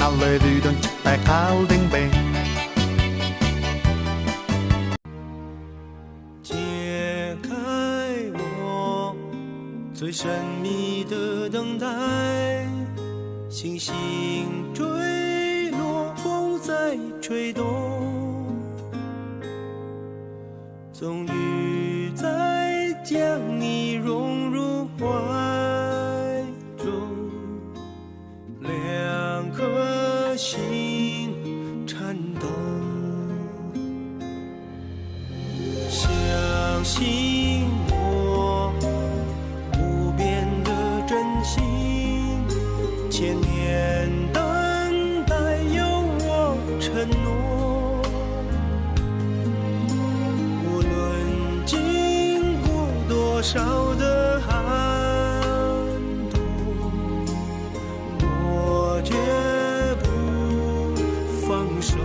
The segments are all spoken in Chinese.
nào lời từ đơn chụp bài khao đinh bề 最神秘的等待，星星坠落，风在吹动，终于在将你融入怀中，两颗心颤抖，相信千年等待有我承诺，无论经过多少的寒冬，我绝不放手。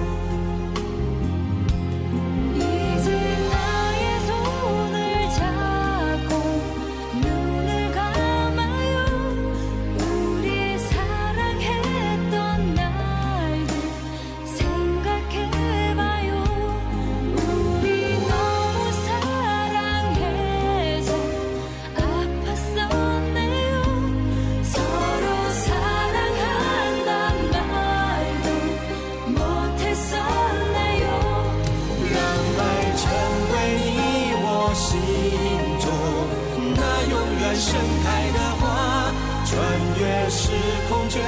盛开的花，穿越时空，绝